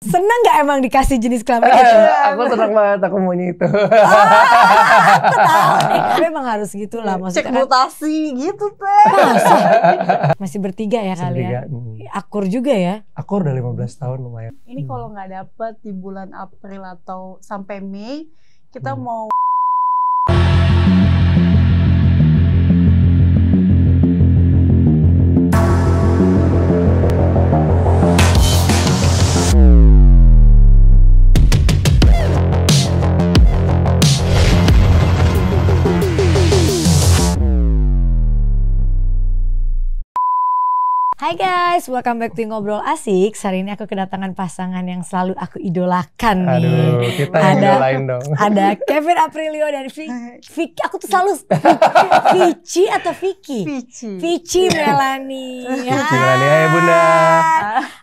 Seneng gak emang dikasih jenis kelamin itu? Aku senang banget, aku maunya itu. Aku tahu nih, tapi emang harus gitu lah. Cek Maksudnya kan mutasi gitu teh. masih bertiga ya Bertiga, kalian. Akur juga ya. Aku udah 15 tahun lumayan. Ini kalau nggak dapet di bulan April atau sampai Mei, kita mau Hai guys, welcome back to Ngobrol Asik. Hari ini aku kedatangan pasangan yang selalu aku idolakan nih. Aduh, kita yang idolain dong. Ada Kevin Aprilio dan Vicky. Aku tuh selalu Vici atau Vicky? Vici Melanie. Vici Melanie, hai Bunda.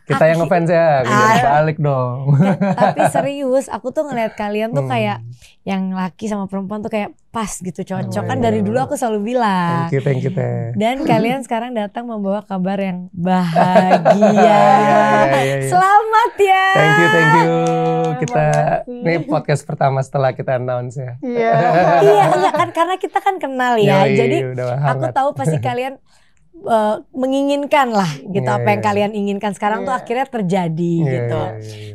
Kita yang ngefans ya, balik dong. Tapi serius, aku tuh ngeliat kalian tuh kayak yang laki sama perempuan tuh kayak pas gitu, cocok. Kan dari dulu aku selalu bilang. Thank you. Dan kalian sekarang datang membawa kabar yang bahagia. Iya. Selamat ya. Thank you. Kita ini podcast pertama setelah kita announce ya. Iya kan karena kita kan kenal ya. Jadi aku tahu pasti kalian menginginkan lah gitu apa yang kalian inginkan sekarang tuh akhirnya terjadi gitu.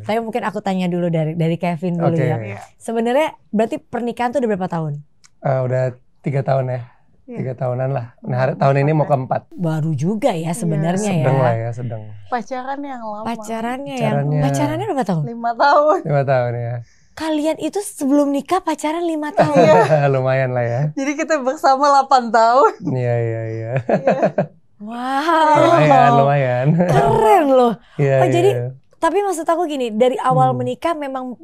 Tapi mungkin aku tanya dulu dari Kevin dulu ya. Sebenarnya berarti pernikahan tuh udah berapa tahun? Udah 3 tahun ya. 3 tahunan lah. Nah, tahun ini mau ke-4. Baru juga ya sebenarnya ya. Sedang lah ya, sedang. pacaran yang lama. Pacarannya berapa tahun? 5 tahun. 5 tahun ya. Kalian itu sebelum nikah pacaran 5 tahun. Lumayan lah ya. Jadi kita bersama 8 tahun. Iya. Wow. Lumayan. Keren loh. Iya. Jadi tapi maksud aku gini, dari awal menikah memang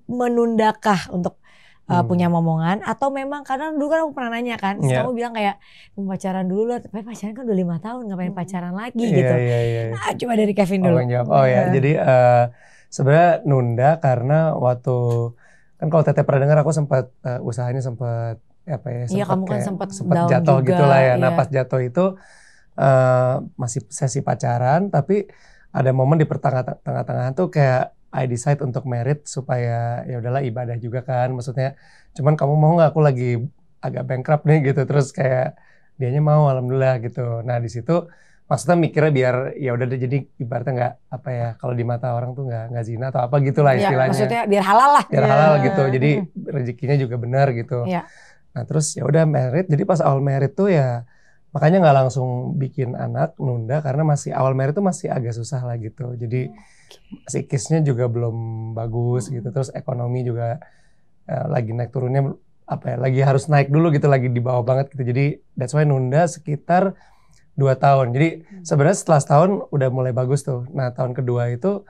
menundakah untuk punya momongan atau memang karena dulu kan aku pernah nanya kan, kamu bilang kayak pacaran dulu lah, tapi pacaran kan udah 5 tahun ngapain pacaran lagi gitu. Iya. Nah, coba dari Kevin dulu. Jadi sebenarnya nunda karena waktu kan kalau Teteh pernah dengar aku sempat usahanya sempat apa ya? Iya kamu kan sempat jatuh juga, gitulah ya. Nah iya. pas jatuh itu masih sesi pacaran, tapi ada momen di tengah-tengah tuh kayak I decide untuk merit supaya ya udahlah ibadah juga kan, maksudnya cuman kamu mau nggak aku lagi agak bankrupt nih gitu, terus kayak dianya mau alhamdulillah gitu. Nah di situ maksudnya mikirnya biar ya udah deh, jadi ibaratnya nggak apa ya, kalau di mata orang tuh nggak zina atau apa gitulah istilahnya. Maksudnya biar halal lah. Biar halal gitu, jadi rezekinya juga benar gitu. Nah terus ya udah merit, jadi pas awal merit tuh ya makanya nggak langsung bikin anak, nunda karena masih awal merit tuh masih agak susah lah gitu. Jadi psikisnya juga belum bagus gitu, terus ekonomi juga lagi naik turunnya apa ya, lagi harus naik dulu gitu, lagi di bawah banget gitu. Jadi that's why nunda sekitar 2 tahun. Jadi sebenarnya setelah setahun udah mulai bagus tuh. Nah tahun kedua itu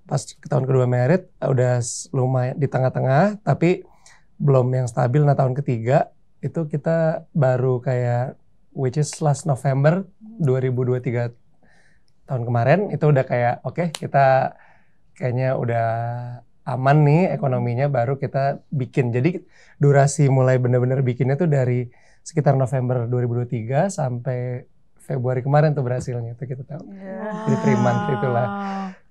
pas tahun kedua merit udah lumayan di tengah-tengah tapi belum yang stabil. Nah tahun ketiga itu kita baru kayak which is last November 2023 tahun kemarin itu udah kayak oke, kita kayaknya udah aman nih ekonominya, baru kita bikin. Jadi durasi mulai bener-bener bikinnya tuh dari sekitar November 2023 sampai Februari kemarin tuh berhasilnya tuh kita tahu. Jadi 3 month itulah.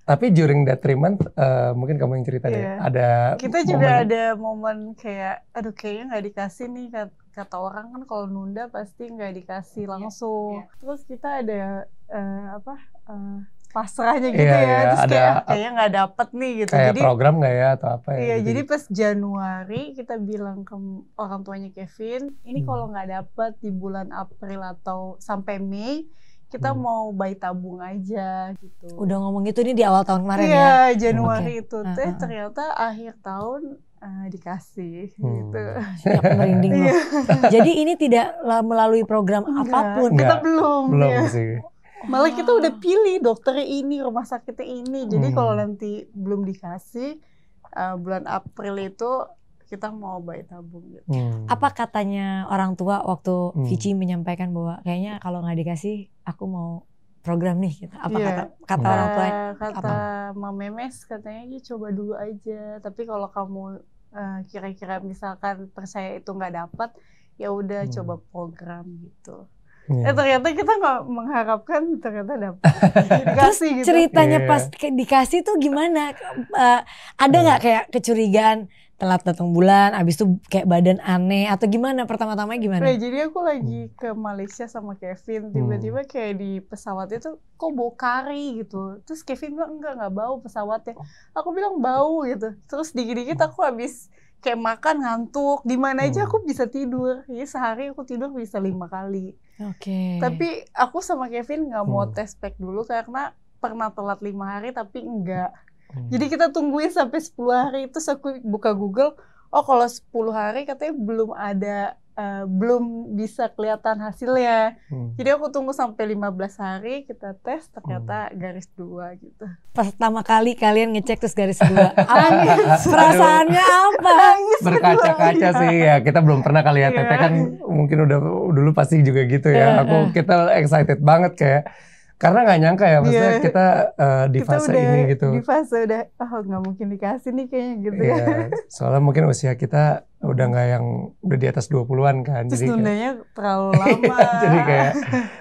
Tapi during that 3 month mungkin kamu yang cerita deh. Ada kita juga ada momen kayak aduh kayaknya nggak dikasih nih, kata orang kan kalau nunda pasti nggak dikasih langsung. Terus kita ada pasrahnya gitu terus kayaknya nggak dapet nih gitu. Kayak jadi program nggak ya atau apa ya? Iya, gitu. jadi pas Januari kita bilang ke orang tuanya Kevin, ini kalau nggak dapet di bulan April atau sampai Mei, kita mau bayi tabung aja gitu. Udah ngomong gitu nih di awal tahun kemarin ya? Iya, Januari itu ternyata akhir tahun dikasih gitu. Siap merinding loh. Jadi ini tidak melalui program apapun? Kita belum sih. Malah kita udah pilih dokternya ini, rumah sakitnya ini. Jadi kalau nanti belum dikasih, bulan April itu kita mau bayi tabung gitu. Apa katanya orang tua waktu Vici menyampaikan bahwa kayaknya kalau nggak dikasih aku mau program nih gitu. Apa kata orang tua? Kata Mama Memes katanya coba dulu aja. Tapi kalau kamu kira-kira misalkan percaya itu nggak dapat, ya udah coba program gitu. Ternyata kita nggak mengharapkan, ternyata dapat. Dikasih gitu. Ceritanya pas dikasih tuh gimana? Ada nggak kayak kecurigaan telat datang bulan, abis itu kayak badan aneh atau gimana? Pertama-tama gimana? Nah, jadi aku lagi ke Malaysia sama Kevin, tiba-tiba kayak di pesawat itu kok bau kari gitu. Terus Kevin bilang enggak bau pesawatnya. Aku bilang bau gitu. Terus dikit-dikit aku habis kayak makan ngantuk, di mana aja aku bisa tidur. Jadi sehari aku tidur bisa 5 kali. Oke. Tapi aku sama Kevin nggak mau tes pack dulu karena pernah telat 5 hari tapi enggak. Jadi kita tungguin sampai 10 hari. Terus aku buka Google, oh kalau 10 hari katanya belum bisa kelihatan hasilnya. Jadi aku tunggu sampai 15 hari kita tes, ternyata garis 2 gitu. Pertama kali kalian ngecek terus garis 2. Perasaannya apa? Berkaca-kaca sih ya, kita belum pernah kali ya. Teteh kan mungkin udah dulu pasti juga gitu ya. Kita excited banget kayak karena nggak nyangka ya, maksudnya kita di fase ini gitu. Di fase udah, nggak mungkin dikasih nih kayaknya gitu ya. Soalnya mungkin usia kita udah nggak yang udah di atas 20-an kan. Terus jadi nundanya terlalu lama.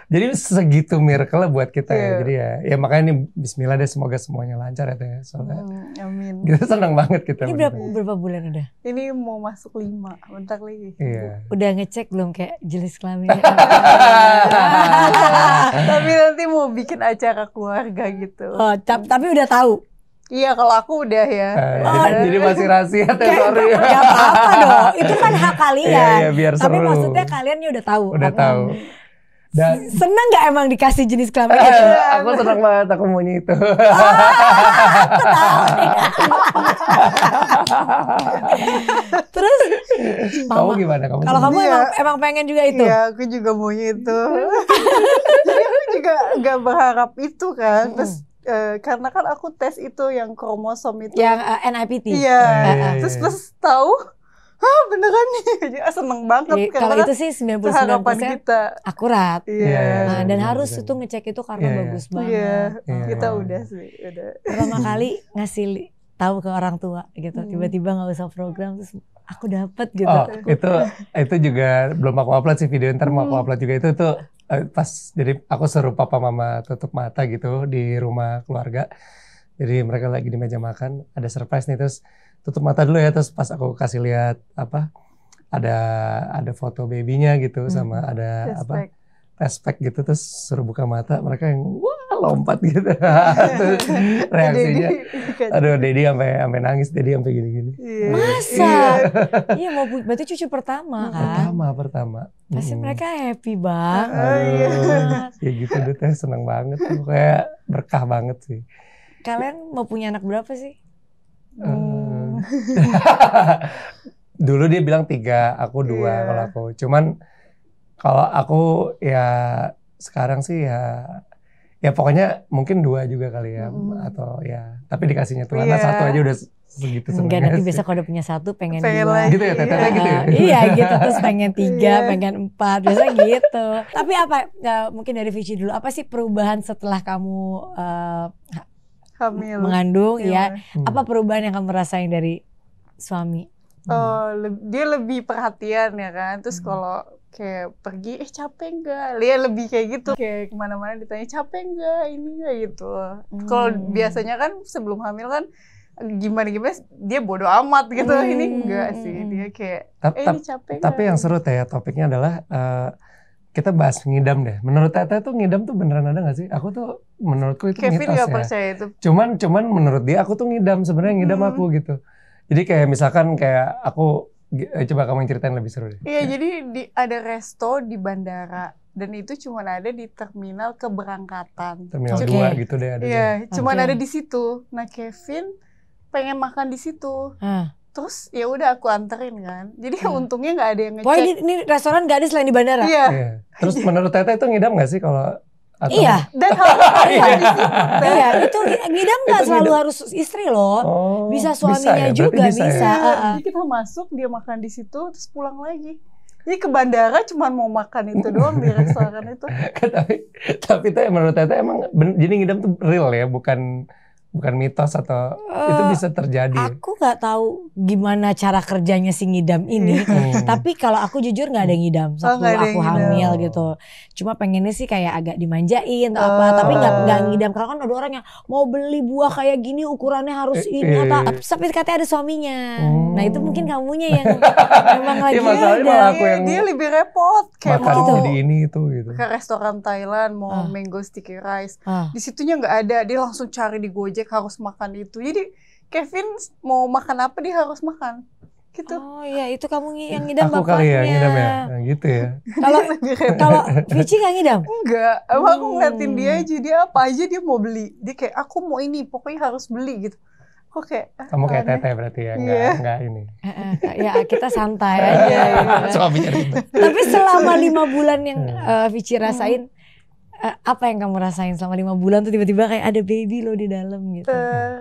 jadi segitu miracle buat kita ya. Jadi ya makanya ini bismillah deh, semoga semuanya lancar ya Teh. Soalnya amin. Kita senang banget kita. Ini berapa bulan udah? Ini mau masuk 5, bentar lagi. Iya. Udah ngecek belum kayak jenis kelaminnya? Tapi nanti mau bikin acara keluarga gitu. Oh, tapi udah tahu? Iya, kalau aku udah ya. Jadi masih rahasia Teh, sorry. Gak apa-apa dong, itu kan hak kalian. Iya, biar tapi seru. maksudnya kalian udah tahu. Udah tahu. Dan seneng gak emang dikasih jenis kelamin itu? Aku senang banget, aku maunya itu. Terus kamu gimana? Kalau kamu emang pengen juga itu? Iya, aku juga maunya itu. Jadi aku juga gak berharap itu kan. Terus karena kan aku tes itu yang kromosom itu. Yang NIPT? Iya. Terus pas tahu, beneran nih, seneng banget. Kalau itu sih 99% kita akurat. Iya. Dan harus itu ngecek itu karena bagus banget. Iya, kita udah sih. Pertama kali ngasih tahu ke orang tua gitu, tiba-tiba nggak usah program terus aku dapet gitu. Oh, itu juga belum aku upload sih video, ntar mau aku upload juga itu tuh pas jadi aku suruh papa mama tutup mata gitu di rumah keluarga. Jadi mereka lagi di meja makan, ada surprise nih, terus tutup mata dulu ya, terus pas aku kasih lihat ada foto babynya gitu sama ada test pack gitu, terus suruh buka mata, mereka yang wah lompat gitu. Reaksinya aduh, Dedi sampai nangis, Dedi sampai gini-gini. Masa? Iya, mau berarti cucu pertama kan? Pertama. Pasti mereka happy banget. Ya gitu deh Teh, seneng banget, kayak berkah banget sih. Kalian mau punya anak berapa sih? Dulu dia bilang 3, aku 2 kalau aku. Cuman kalau aku ya sekarang sih ya pokoknya mungkin 2 juga kali ya, atau ya tapi dikasihnya Tuhan 1 aja udah segitu senengnya. Enggak, nanti biasa kalau udah punya 1 pengen 2 gitu ya Teteh gitu ya? Iya gitu, terus pengen 3, pengen 4, biasa gitu. Tapi apa, mungkin dari Vici dulu, apa sih perubahan setelah kamu hamil, mengandung ya? Apa perubahan yang kamu rasain dari suami? Dia lebih perhatian ya kan. Terus kalau kayak pergi, capek nggak? Dia lebih kayak gitu. Kayak kemana-mana ditanya capek nggak, ini nggak gitu. Kalau biasanya kan sebelum hamil kan gimana dia bodo amat gitu. Ini enggak sih, dia kayak ini capek nggak? Tapi yang seru Teh, topiknya adalah kita bahas ngidam deh. Menurut Teteh tuh ngidam tuh beneran ada nggak sih? Aku tuh menurutku itu Kevin mitos gak ya. percaya itu. Cuman menurut dia aku tuh ngidam, sebenarnya ngidam aku gitu. Jadi kayak misalkan kayak aku, coba kamu yang ceritain lebih seru deh. Iya, jadi ada resto di bandara dan itu cuma ada di terminal keberangkatan. Terminal 2 gitu deh ada. Iya, cuma ada di situ. Nah, Kevin pengen makan di situ. Terus ya udah aku anterin kan. Jadi untungnya nggak ada yang ngecek. Wah, ini restoran nggak ada selain di bandara? Iya. Terus menurut Teteh itu ngidam nggak sih kalau iya. Dan iya, itu ngidam nggak selalu harus istri loh. Bisa suaminya juga bisa. Jadi kita masuk, dia makan di situ, terus pulang lagi. Jadi ke bandara cuma mau makan itu doang di restoran itu. Tapi menurut Teteh emang jadi ngidam tuh real ya, bukan bukan mitos atau itu bisa terjadi. Aku nggak tahu gimana cara kerjanya si ngidam ini. Tapi kalau aku jujur nggak ada ngidam waktu aku hamil gitu. Cuma pengennya sih kayak agak dimanjain atau apa. Tapi nggak ngidam. Karena kan ada orang yang mau beli buah kayak gini ukurannya harus ini atau. Tapi katanya ada suaminya. Nah itu mungkin kamunya yang memang lagi ada. Dia lebih repot. Kayak makan gitu. Jadi ini itu gitu. Ke restoran Thailand mau mango sticky rice. Di situnya nggak ada. Dia langsung cari di Gojek harus makan itu. Jadi Kevin mau makan apa dia harus makan gitu. Oh iya itu kamu yang ngidam aku bapaknya. Aku kali ya ngidam ya, nah, gitu ya. Kalau Vici nggak ngidam? Enggak, aku ngeliatin dia aja, dia apa aja dia mau beli. Dia kayak aku mau ini, pokoknya harus beli gitu. Kok kayak kamu kayak Teteh berarti ya, enggak ini. Ya kita santai aja. Suaminya ribet. Tapi selama 5 bulan yang Vici rasain, apa yang kamu rasain selama 5 bulan tuh tiba-tiba kayak ada baby lo di dalam gitu?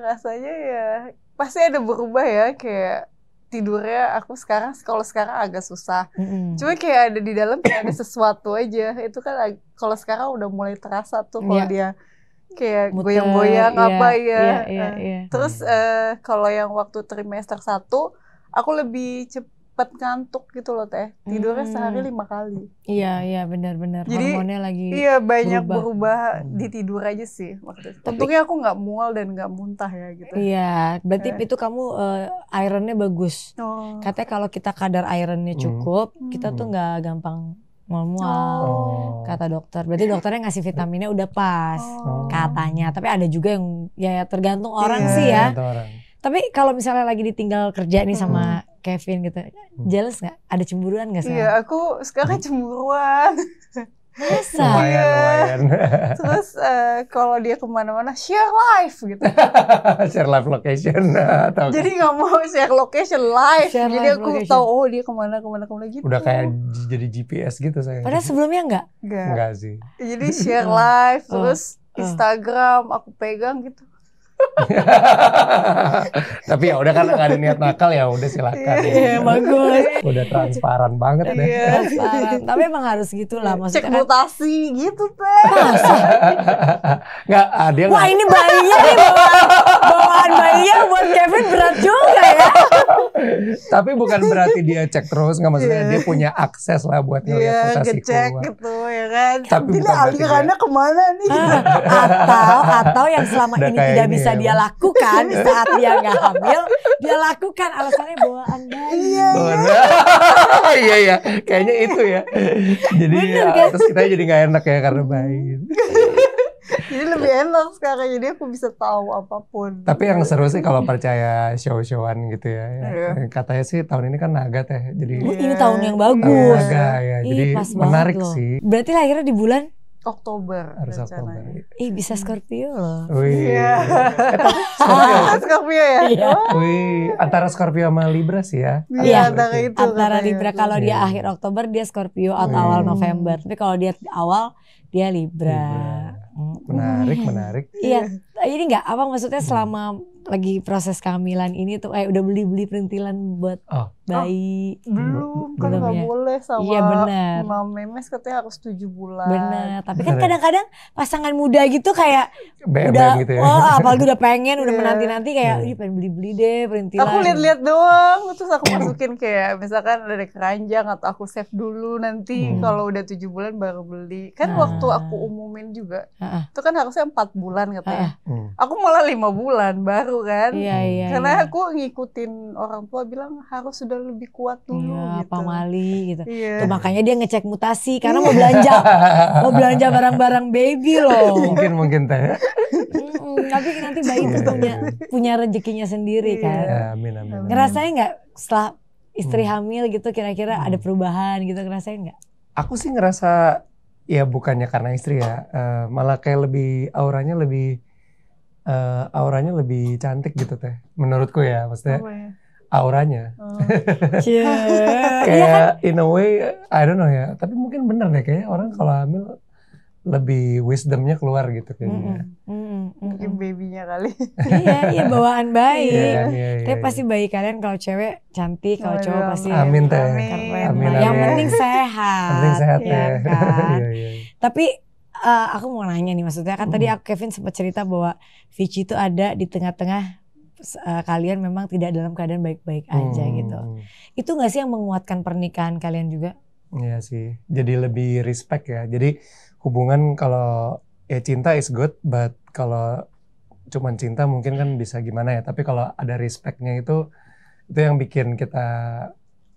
Rasanya ya pasti ada berubah ya, kayak tidurnya aku kalau sekarang agak susah. Cuma kayak ada di dalam kayak ada sesuatu aja. Itu kan kalau sekarang udah mulai terasa tuh kalau dia kayak goyang-goyang Terus kalau yang waktu trimester 1 aku lebih cepat ngantuk gitu loh Teh. Tidurnya sehari 5 kali. Iya benar-benar. Hormonnya lagi banyak berubah di tidur aja sih waktu itu. Untungnya aku nggak mual dan nggak muntah ya gitu. Iya, berarti itu kamu ironnya bagus. Katanya kalau kita kadar ironnya cukup, kita tuh nggak gampang mual-mual. Kata dokter. Berarti dokternya ngasih vitaminnya udah pas katanya. Tapi ada juga yang ya tergantung orang sih ya. Tapi kalau misalnya lagi ditinggal kerja nih sama Kevin gitu, jealous nggak? Ada cemburuan nggak sekarang? Iya, aku sekarang cemburuan. Masa? Lumayan. Terus kalau dia kemana-mana share live gitu. Share live location. Jadi nggak mau share location live. Jadi aku tahu dia kemana gitu. Udah kayak jadi GPS gitu saya. Padahal sebelumnya enggak sih. Jadi share live terus Instagram aku pegang gitu. Tapi ya udah kan nggak ada niat nakal ya udah silakan. Iya bagus. Udah transparan banget deh. Transparan. Tapi emang harus gitulah maksudnya. Cek mutasi gitu Teh. Masa? Nggak dia. Wah ini bayinya nih bawaan bayinya buat Kevin berat juga ya. Tapi bukan berarti dia cek terus, nggak maksudnya dia punya akses lah buat ngeliat mutasi ngecek gitu ya kan. Tapi ini alirannya kemana nih? Atau yang selama ini tidak bisa dia lakukan saat dia nggak hamil, dia lakukan alasannya bawaan bayi. Iya, kayaknya itu ya. Jadi kan? Terus kita jadi nggak enak ya karena bayi. Jadi lebih enak sekarang, jadi aku bisa tahu apapun. Tapi yang seru sih kalau percaya show-showan gitu ya. Katanya sih tahun ini kan naga Teh. Jadi ini tahun yang bagus. Naga ya. Jadi menarik sih. Berarti lahirnya di bulan Oktober. Harus Oktober. Bisa Scorpio loh. Wih. Scorpio ya. Iya. Wih, antara Scorpio sama Libra sih ya. Iya, antara itu. Antara Libra kalau dia akhir Oktober dia Scorpio atau awal November. Tapi kalau dia awal dia Libra. Menarik. Iya, ini nggak apa maksudnya selama lagi proses kehamilan ini tuh udah beli perintilan buat bayi. Belum, kan nggak boleh sama Mama Memes katanya harus 7 bulan. Bener, tapi kan kadang-kadang pasangan muda gitu kayak udah gitu ya. Apalagi udah pengen, udah menanti-nanti kayak pengen beli-beli deh perintilan. Aku lihat-lihat doang, terus aku masukin kayak misalkan ada keranjang atau aku save dulu nanti kalau udah 7 bulan baru beli. Kan waktu aku umumin juga, itu kan harusnya 4 bulan katanya. Aku malah 5 bulan baru kan. Iya. Karena aku ngikutin orang tua bilang harus sudah lebih kuat dulu gitu. Pamali gitu. Iya. Tuh makanya dia ngecek mutasi karena mau belanja barang-barang baby loh. Mungkin Teh. Tapi nanti bayi itu punya rezekinya sendiri kan. Amin. Ngerasain nggak setelah istri hamil gitu kira-kira ada perubahan gitu, ngerasain nggak? Aku sih ngerasa ya bukannya karena istri ya, malah kayak auranya lebih cantik gitu Teh. Menurutku ya, maksudnya auranya. Kayak in a way, I don't know ya. Tapi mungkin bener deh kayaknya orang kalau hamil lebih wisdomnya keluar gitu kayaknya. Mungkin babynya kali. Iya bawaan bayi. Iya. Tapi pasti bayi kalian kalau cewek cantik, kalau cowok pasti amin Teh. Amin. Yang penting sehat. Penting sehat ya. Kan? Tapi aku mau nanya nih, maksudnya kan tadi Kevin sempat cerita bahwa Vici itu ada di tengah-tengah kalian memang tidak dalam keadaan baik-baik aja gitu. Itu gak sih yang menguatkan pernikahan kalian juga? Iya sih, jadi lebih respect ya. Jadi hubungan kalau ya cinta is good, but kalau cuman cinta mungkin kan bisa gimana ya. Tapi kalau ada respectnya itu yang bikin kita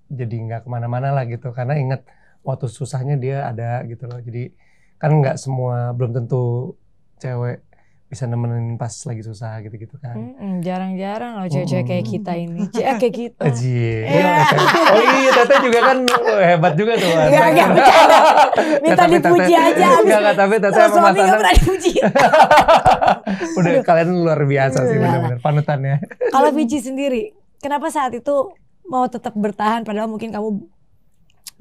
jadi nggak kemana-mana lah gitu. Karena ingat waktu susahnya dia ada gitu loh. Jadi kan nggak semua, belum tentu cewek bisa nemenin pas lagi susah gitu-gitu kan. Jarang-jarang loh cewek-cewek kayak kita ini. Kayak kita. Oh iya, Tete juga kan hebat juga tuh. Enggak, bercanda. Minta dipuji aja. Enggak, tapi Tete emang suami gak pernah dipuji. Udah kalian luar biasa sih, benar-benar panutannya. Kalau Vici sendiri, kenapa saat itu mau tetap bertahan padahal mungkin kamu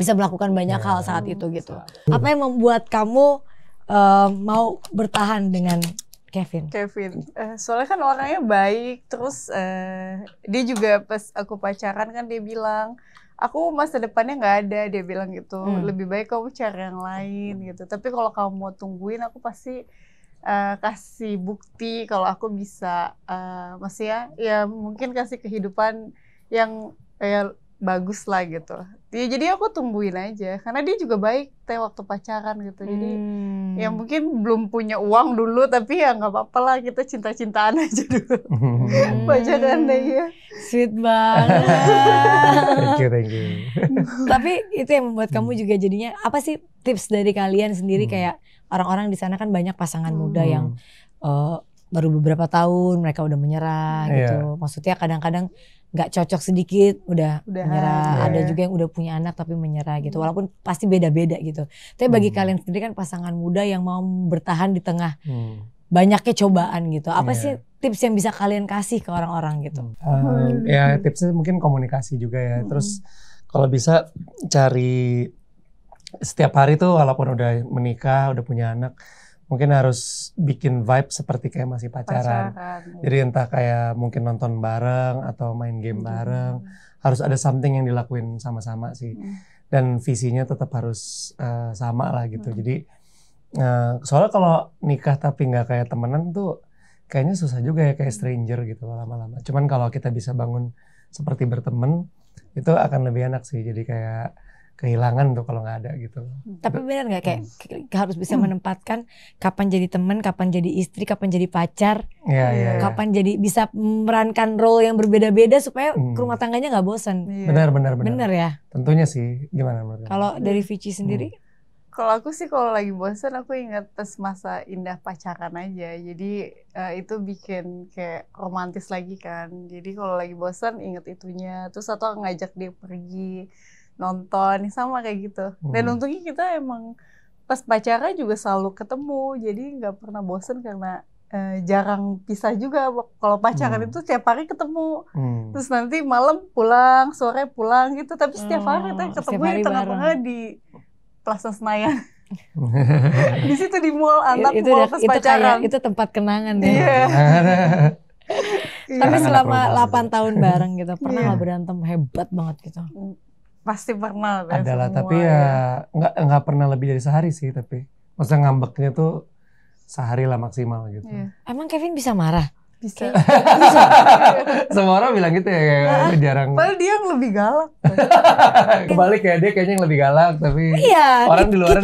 bisa melakukan banyak hal saat itu gitu. Apa yang membuat kamu mau bertahan dengan Kevin? Soalnya kan orangnya baik, terus dia juga pas aku pacaran kan dia bilang, aku masa depannya nggak ada, dia bilang gitu. Lebih baik kamu cari yang lain gitu. Tapi kalau kamu mau tungguin, aku pasti kasih bukti kalau aku bisa, maksudnya ya mungkin kasih kehidupan yang bagus lah gitu. Jadi aku tungguin aja, karena dia juga baik waktu pacaran gitu. Jadi ya mungkin belum punya uang dulu, tapi ya nggak apa-apa lah, kita cinta-cintaan aja dulu. Pacaran deh ya. Sweet banget. Thank you. Tapi itu yang membuat kamu juga jadinya, apa sih tips dari kalian sendiri kayak orang-orang di sana kan banyak pasangan muda yang baru beberapa tahun mereka udah menyerah gitu. Maksudnya kadang-kadang nggak cocok sedikit udah menyerah. Ada juga yang udah punya anak tapi menyerah gitu. Walaupun pasti beda-beda gitu. Tapi bagi kalian sendiri kan pasangan muda yang mau bertahan di tengah banyaknya cobaan gitu. Apa sih tips yang bisa kalian kasih ke orang-orang gitu? Ya tipsnya mungkin komunikasi juga ya. Terus kalau bisa cari setiap hari tuh walaupun udah menikah, udah punya anak, mungkin harus bikin vibe seperti kayak masih pacaran. Jadi entah kayak mungkin nonton bareng atau main game bareng. Harus ada something yang dilakuin sama-sama sih. Dan visinya tetap harus sama lah gitu. Jadi soalnya kalau nikah tapi nggak kayak temenan tuh kayaknya susah juga ya, kayak stranger gitu lama-lama. Cuman kalau kita bisa bangun seperti berteman, itu akan lebih enak sih. Jadi kayak kehilangan tuh kalau nggak ada gitu. Tapi benar nggak kayak harus bisa menempatkan kapan jadi teman, kapan jadi istri, kapan jadi pacar, kapan jadi bisa memerankan role yang berbeda-beda supaya rumah tangganya nggak bosan. Benar. Benar ya. Tentunya sih. Gimana menurut kamu? Kalau dari Vici sendiri? Kalau aku sih kalau lagi bosan aku ingat pas masa indah pacaran aja. Jadi itu bikin kayak romantis lagi kan. Jadi kalau lagi bosan inget itunya. Terus atau ngajak dia pergi nonton, sama kayak gitu. Dan untungnya kita emang pas pacaran juga selalu ketemu, jadi nggak pernah bosen karena jarang pisah juga. Kalau pacaran itu tiap hari ketemu, terus nanti malam pulang, sore pulang gitu. Tapi setiap hari kita ketemu di tengah-tengah di Plaza Senayan. Di situ di mall, anak mall pas pacaran. Itu tempat kenangan ya. Tapi selama 8 tahun bareng gitu, pernah nggak berantem hebat banget gitu? Pasti pernah. Adalah, tapi ya nggak pernah lebih dari sehari sih. Tapi maksudnya ngambeknya tuh sehari lah maksimal gitu. Emang Kevin bisa marah? Bisa. Semua orang bilang gitu ya, kayak jarang. Padahal dia yang lebih galak. Kebalik ya, dia kayaknya yang lebih galak, tapi orang di luar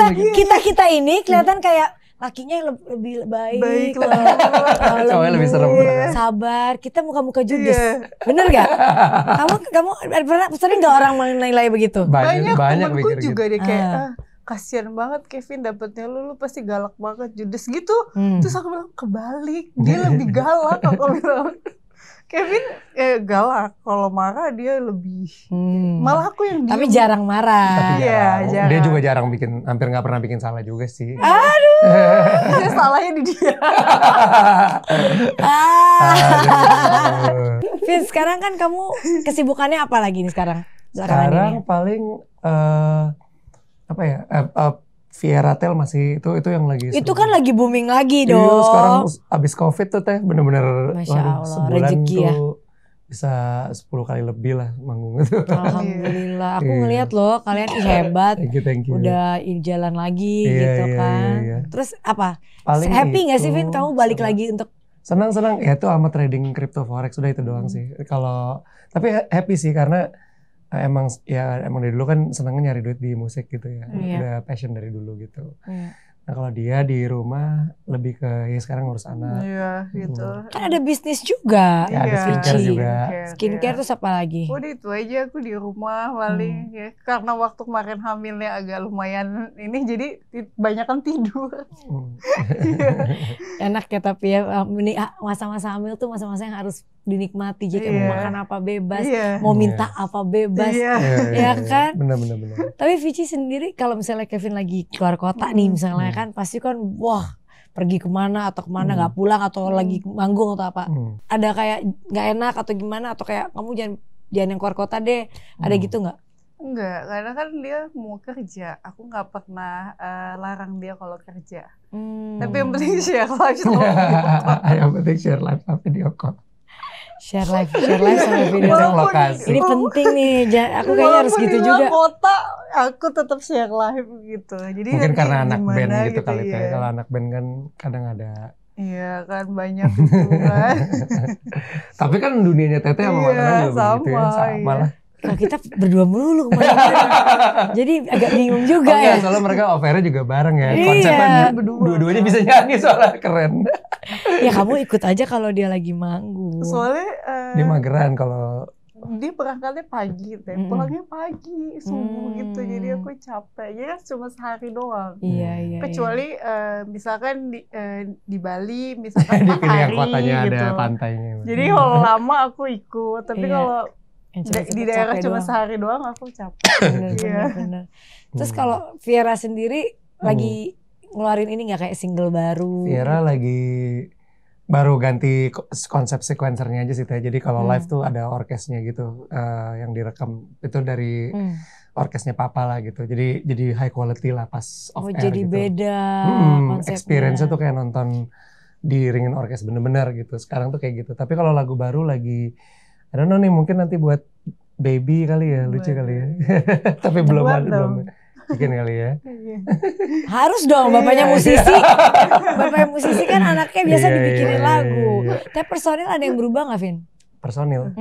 kita ini kelihatan kayak lakinya lebih baik cowoknya lebih serem. Sabar, kita muka-muka judes. Bener gak? Kamu sering gak orang menilai begitu? Banyak temenku mikir juga gitu. deh kayak kasian banget Kevin dapetnya lu pasti galak banget, judes gitu. Terus aku bilang kebalik, dia lebih galak. Aku bilang Kevin galak, kalau marah dia lebih malah aku yang diem. Tapi jarang marah. Tapi jarang. Dia juga jarang hampir nggak pernah bikin salah juga sih. Aduh. Dia salahnya di dia. Vin, sekarang kan kamu kesibukannya apa lagi nih sekarang? Sekarang paling apa ya? Vieratel masih itu yang lagi. Itu kan lagi booming lagi dong. Iya, sekarang abis COVID tuh teh bener-bener Masya Allah, sebulan rezeki tuh ya. bisa 10 kali lebih lah manggung itu. Alhamdulillah, aku ngelihat loh kalian hebat. Thank you. Udah jalan lagi gitu kan. Iya. Terus apa? Paling happy nggak sih Vin kamu balik lagi untuk senang ya itu sama trading crypto forex udah itu doang sih. Kalau tapi happy sih karena emang dari dulu kan senangnya nyari duit di musik gitu ya. Udah passion dari dulu gitu. Nah kalau dia di rumah lebih ke sekarang ngurus anak. Iya gitu. Kan ada bisnis juga. Ya, ada skincare juga. Skincare tuh apa lagi? Udah itu aja aku di rumah paling ya. Karena waktu kemarin hamilnya agak lumayan ini jadi banyakan tidur. Enak ya tapi ya masa-masa hamil tuh masa-masa yang harus dinikmati. Jadi mau makan apa bebas, mau minta apa bebas. Ya kan? Bener. Tapi Vici sendiri kalau misalnya Kevin lagi keluar kota nih misalnya kan pasti kan wah pergi kemana atau kemana nggak pulang atau lagi manggung atau apa. Ada kayak nggak enak atau gimana atau kayak kamu jangan yang keluar kota deh. Ada gitu nggak? Enggak, karena kan dia mau kerja. Aku nggak pernah larang dia kalau kerja. Tapi yang penting share live sama video call. Yang penting share live sama video call. Share live sama video lokasi. Ini penting nih, aku kayaknya harus gitu juga. Kota, aku tetap share live gitu. Jadi mungkin karena anak band gitu kali ya. Kalau anak band kan kadang ada. Iya kan banyak gitu kan. Tapi kan dunianya Teteh sama Manana juga begitu ya, sama lah. Kalau kita berdua melulu kemana-mana. Jadi agak bingung juga ya. Soalnya mereka offernya juga bareng ya. Konsepnya dua-duanya bisa nyanyi soalnya keren. Ya kamu ikut aja kalau dia lagi manggung. Soalnya dia mageran kalau dia berangkatnya pagi, pulangnya pagi, subuh gitu. Jadi aku capek. Jadi kan cuma sehari doang. Iya. Kecuali misalkan di Bali, misalkan 4 hari yang kotanya gitu. Ada pantainya. Jadi kalau lama aku ikut. Tapi kalau di daerah cuma sehari doang aku capek. Bener. Terus kalau Viera sendiri lagi ngeluarin ini nggak kayak single baru? Viera lagi baru ganti konsep sequencernya aja sih Teh. Jadi kalau live tuh ada orkesnya gitu yang direkam itu dari orkesnya Papa lah gitu. Jadi high quality lah pas off air jadi gitu. beda konsepnya. Experience-nya tuh kayak nonton diiringin orkes bener-bener gitu. Sekarang tuh kayak gitu. Tapi kalau lagu baru lagi I don't know nih mungkin nanti buat baby kali ya, lucu kali ya. Tapi belum bikin kali ya. Harus dong, bapaknya musisi. Bapaknya musisi kan anaknya biasa dibikinin lagu. Tapi personil ada yang berubah nggak, Vin? Personil?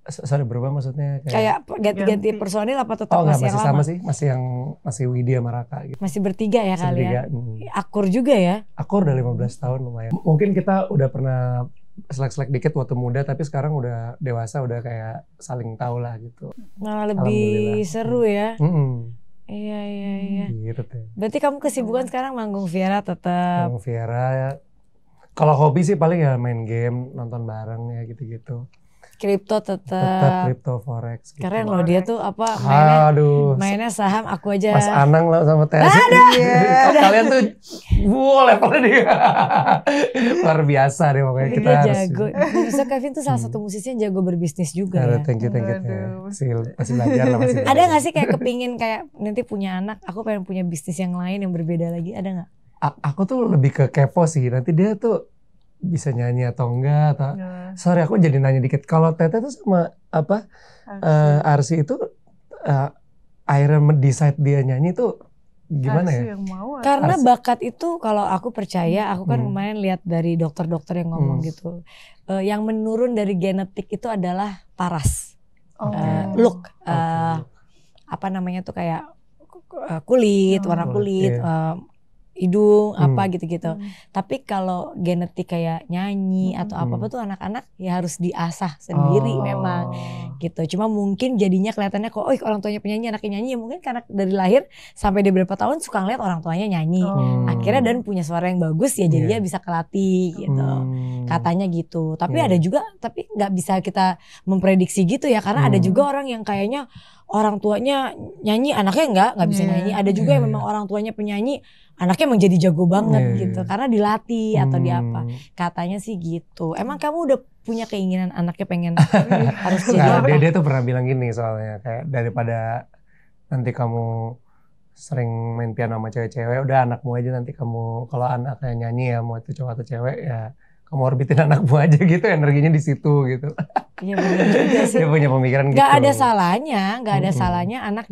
Sorry, berubah maksudnya kayak ganti personil apa tetap masih yang sama lama? Sih, masih Widya sama Raka gitu. Masih bertiga ya kalian? Akur juga ya? Akur udah 15 tahun lumayan. Mungkin kita udah pernah selek-selek dikit waktu muda tapi sekarang udah dewasa udah kayak saling tahu lah gitu. Malah lebih seru ya. Iya. Gitu deh. Berarti kamu kesibukan sekarang manggung Viera tetap. Manggung Viera. Kalau hobi sih paling ya main game, nonton bareng ya gitu-gitu. Kripto tetap kripto forex gitu. Keren loh dia tuh apa mainnya saham aku aja. Mas Anang lah sama Teh. Kalian tuh levelnya dia. Luar biasa deh pokoknya kita dia harus. Jago. Bisa Kevin tuh salah satu musisi yang jago berbisnis juga ya. Thank you. Masih belajar lah masih. Ada gak sih kayak kepingin kayak nanti punya anak, aku pengen punya bisnis yang lain yang berbeda lagi, ada gak? Aku tuh lebih ke kepo sih. Nanti dia tuh bisa nyanyi atau enggak atau sorry aku jadi nanya dikit. Kalau Teteh tuh sama apa Arsy itu akhirnya decide dia nyanyi tuh gimana Arsy ya? Yang mau, karena bakat itu kalau aku percaya, aku kan kemarin lihat dari dokter-dokter yang ngomong gitu. Yang menurun dari genetik itu adalah paras. Look apa namanya tuh kayak kulit, warna kulit, hidung apa gitu-gitu. Tapi kalau genetik kayak nyanyi atau apa-apa tuh anak-anak ya harus diasah sendiri memang gitu. Cuma mungkin jadinya kelihatannya kok orang tuanya penyanyi, anaknya nyanyi, ya mungkin karena dari lahir sampai dia berapa tahun suka ngeliat orang tuanya nyanyi. Akhirnya dan punya suara yang bagus ya jadi dia bisa kelatih gitu. Katanya gitu. Tapi ada juga, tapi nggak bisa kita memprediksi gitu ya, karena ada juga orang yang kayaknya orang tuanya nyanyi, anaknya nggak bisa nyanyi. Ada juga yang memang orang tuanya penyanyi, anaknya emang jadi jago banget gitu karena dilatih atau di apa. Katanya sih gitu. Emang kamu udah punya keinginan anaknya pengen harus jadi apa? Dia tuh pernah bilang gini soalnya, kayak daripada nanti kamu sering main piano sama cewek-cewek, udah anakmu aja nanti kamu, kalau anaknya nyanyi ya mau itu cowok atau cewek ya kamu orbitin anakmu aja gitu, energinya di situ gitu. Iya benar juga sih. Dia punya pemikiran gitu. Gak ada salahnya anak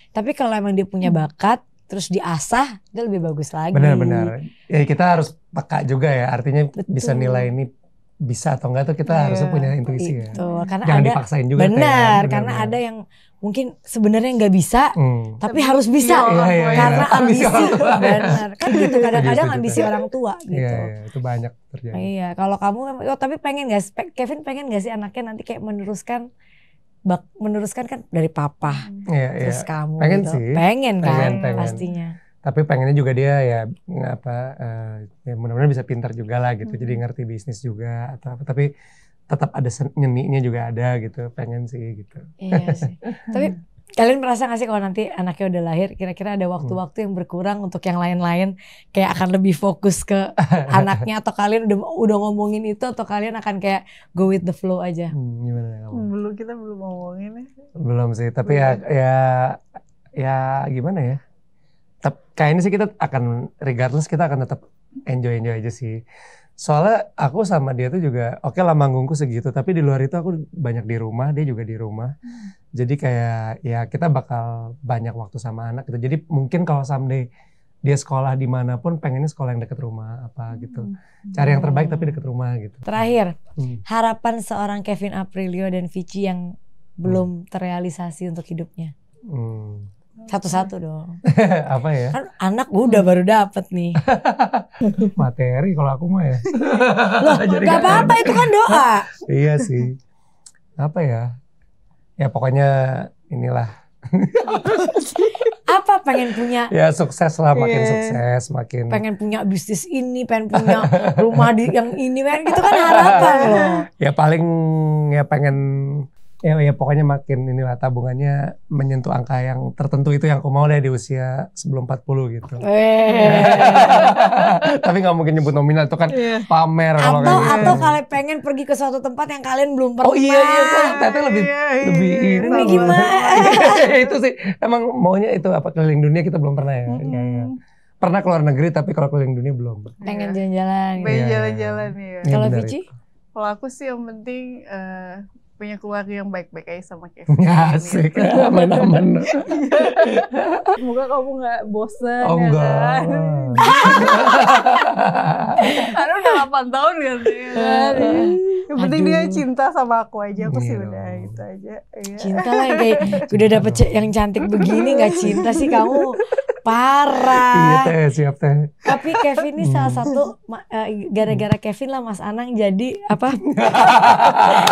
tapi kalau emang dia punya bakat terus diasah, itu lebih bagus lagi. Benar-benar. Ya kita harus peka juga ya, artinya bisa nilai ini bisa atau enggak tuh kita harusnya punya intuisi ya. Karena jangan ada, dipaksain juga. Benar, karena ada yang mungkin sebenarnya nggak bisa, tapi harus bisa karena ambisi. Benar, kan gitu kadang-kadang ambisi orang tua gitu. Iya, itu banyak terjadi. Iya, kalau kamu, tapi pengen nggak, Kevin pengen nggak sih anaknya nanti kayak meneruskan kan dari papa, terus kamu. Pengen gitu. sih. Pengen kan, pastinya. Tapi pengennya juga dia ya mudah-mudahan bisa pintar juga lah gitu. Jadi ngerti bisnis juga atau apa. Tapi tetap ada nyeninya juga ada gitu. Pengen sih gitu. Iya sih. Tapi kalian merasa gak sih kalau nanti anaknya udah lahir, kira-kira ada waktu-waktu yang berkurang untuk yang lain-lain, kayak akan lebih fokus ke anaknya, atau kalian udah ngomongin itu, atau kalian akan kayak go with the flow aja? Gimana kamu? Kita belum ngomongin ya. Belum sih. Tapi ya gimana ya? Kayaknya sih kita akan regardless kita akan tetap enjoy aja sih. Soalnya aku sama dia tuh juga oke lah manggungku segitu, tapi di luar itu aku banyak di rumah, dia juga di rumah. Jadi kayak ya kita bakal banyak waktu sama anak gitu. Jadi mungkin kalau someday dia sekolah dimanapun pengennya sekolah yang deket rumah apa gitu. Cari yang terbaik tapi deket rumah gitu. Terakhir, harapan seorang Kevin Aprilio dan Vici yang belum terrealisasi untuk hidupnya. Satu-satu dong. Apa ya? Kan anak udah baru dapet nih. Materi kalau aku mah ya. Loh, gak apa-apa itu kan doa. Iya sih. Apa ya? Ya pokoknya inilah. Apa pengen punya? Ya sukses lah, makin sukses, makin. Pengen punya bisnis ini, pengen punya rumah yang ini, pengen gitu kan harapan loh. Ya paling ya pengen. Ya pokoknya makin inilah tabungannya menyentuh angka yang tertentu itu yang aku mau deh di usia sebelum 40 gitu. Tapi gak mungkin nyebut nominal itu kan pamer kalau kayak gitu. Atau kalian pengen pergi ke suatu tempat yang kalian belum pernah. Oh iya ternyata lebih ini gimana? Itu sih emang maunya itu apa keliling dunia kita belum pernah ya. Pernah keluar negeri tapi kalau keliling dunia belum. Pengen jalan-jalan. Pengen jalan-jalan ya. Kalau Vici? Kalau aku sih yang penting punya keluarga yang baik-baik aja sama Kevin. Asik, aman-aman. Semoga kamu gak bosan. Oh enggak. Karena udah 8 tahun kan. Yang penting dia cinta sama aku aja, aku sih udah itu aja. Cinta lah kayak udah dapet yang cantik begini gak cinta sih kamu. Parah. Iya siap teh. Tapi Kevin ini salah satu gara-gara Kevin lah Mas Anang jadi apa?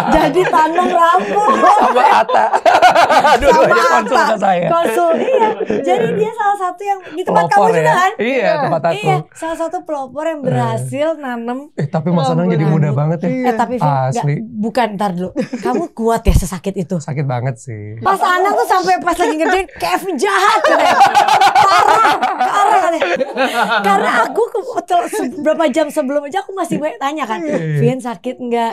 Jadi tanam rambut. Sama Atta. Dua-duanya konsul ke saya. Konsul iya. Jadi dia salah satu yang di tempat pelopor kamu juga kan? Iya tempat aku. Iya salah satu pelopor yang berhasil nanam. Tapi Mas Anang jadi muda banget ya. Tapi Vin, bukan ntar dulu. Kamu kuat ya sesakit itu? Sakit banget sih. Mas Anang tuh sampai pas lagi ngerjain Kevin jahat katanya. Parah. Karena aku beberapa jam sebelum aja aku masih banyak tanya kan, Vin sakit enggak?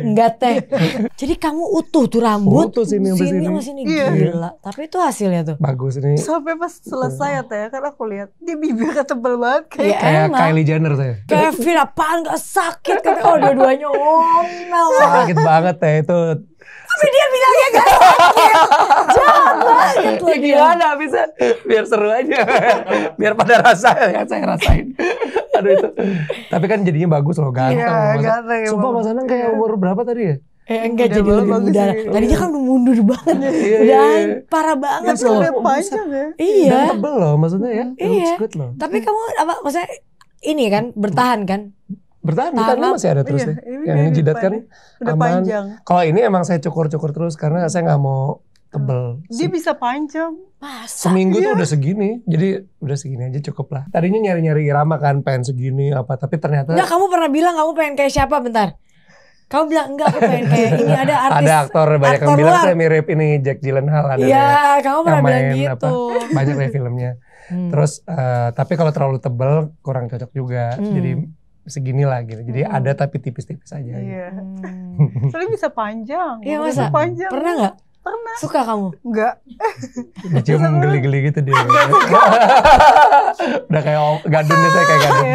Enggak teh. Jadi kamu utuh tuh rambut. Utuh sini sama sini gila. Tapi itu hasilnya tuh. Bagus ini. Sampai pas selesai ya teh, kan aku lihat dia bibirnya tebel banget kayak Kylie Jenner saya. Kevin apaan enggak sakit katanya. Oh dua-duanya ngomel. Sakit banget teh itu. Tapi dia bilangnya gak sakit. Jahat banget ya gimana bisa biar seru aja. Biar pada rasa ya saya rasain. Aduh itu. Tapi kan jadinya bagus loh ganteng. Iya, Sumpah Mas Anang kayak umur berapa tadi ya? Enggak jadi lebih muda. Tadinya kan udah mundur banget. Udah parah banget loh. Udah panjang ya. Iya. Dan tebel loh maksudnya ya. Iya. Good loh. Tapi kamu apa maksudnya ini kan bertahan kan? Bertahan masih ada terus ya. Yang ini jidat kan udah aman. Panjang. Kalau ini emang saya cukur terus karena saya nggak mau tebel. Dia bisa panjang. Masa? Seminggu tuh udah segini. Jadi udah segini aja cukup lah. Tadinya nyari-nyari irama kan pengen segini apa. Tapi ternyata. Enggak, kamu pernah bilang kamu pengen kayak siapa bentar? Kamu bilang enggak aku pengen kayak ini ada artis. Ada aktor banyak yang bilang saya mirip ini Jack Gyllenhaal. Iya kamu pernah bilang gitu. Banyak deh filmnya. Terus tapi kalau terlalu tebel kurang cocok juga. Jadi segini lah gitu. Jadi ada tapi tipis-tipis aja. Iya. Soalnya bisa panjang. Iya masa? Panjang. Pernah nggak? Pernah. Suka kamu? Enggak. Dicium geli-geli gitu dia. Udah kayak gadunnya saya kayak gadun.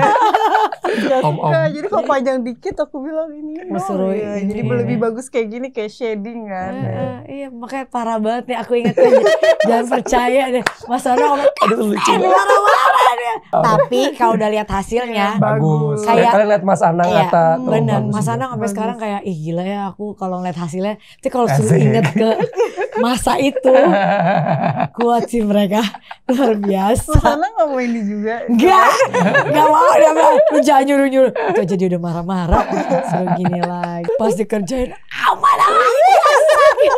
Om-om. Jadi kalau panjang dikit aku bilang ini Disuruh ya. ini, Jadi lebih bagus kayak gini, kayak shading kan. Iya makanya parah banget nih, aku ingat jangan percaya deh Mas Ono ngomong lucu. marah-marah dia. Tapi kalau udah lihat hasilnya bagus. Kayak Kalian lihat Mas Anang iya, Atta bener bagus Mas juga. Anang sampai sekarang kayak ih gila ya aku kalau ngeliat hasilnya. Tapi kalau suruh inget ke masa itu kuat sih mereka, luar biasa. Sana nggak mau ini juga. Enggak mau dia bilang, lu jangan nyuruh-nyuruh. Itu aja dia udah marah-marah, suruh gini lagi. Pas dikerjain, mana lagi sakit.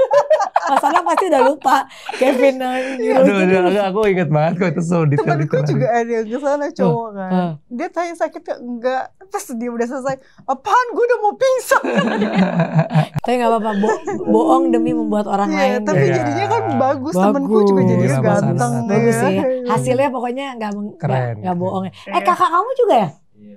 Mas Anang pasti udah lupa Kevin nyuruh gitu. Aduh, aku inget banget kok itu so detail. Temanku juga ada yang kesana cowok kan. Dia tanya sakit gak? Enggak. Pas dia udah selesai, apaan gue udah mau pingsan. Tapi gak apa-apa, bohong demi membuat orang lain. Tapi jadinya kan bagus. Temenku juga jadinya ganteng. Bagus sih. Hasilnya pokoknya gak bohong. Kakak kamu juga ya?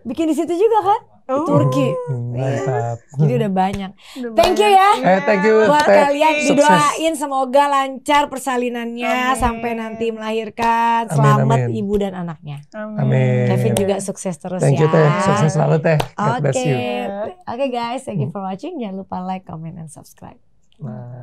Bikin di situ juga kan? Di Turki. Mantap. Jadi udah banyak. Thank you ya. Thank you. Buat kalian Sukses. didoain semoga lancar persalinannya sampai nanti melahirkan. Selamat ibu dan anaknya. Amin. Kevin juga sukses terus Thank ya. you Teh. Sukses selalu Teh. God bless you. Oke guys, thank you for watching. Jangan lupa like, comment, and subscribe. Nah.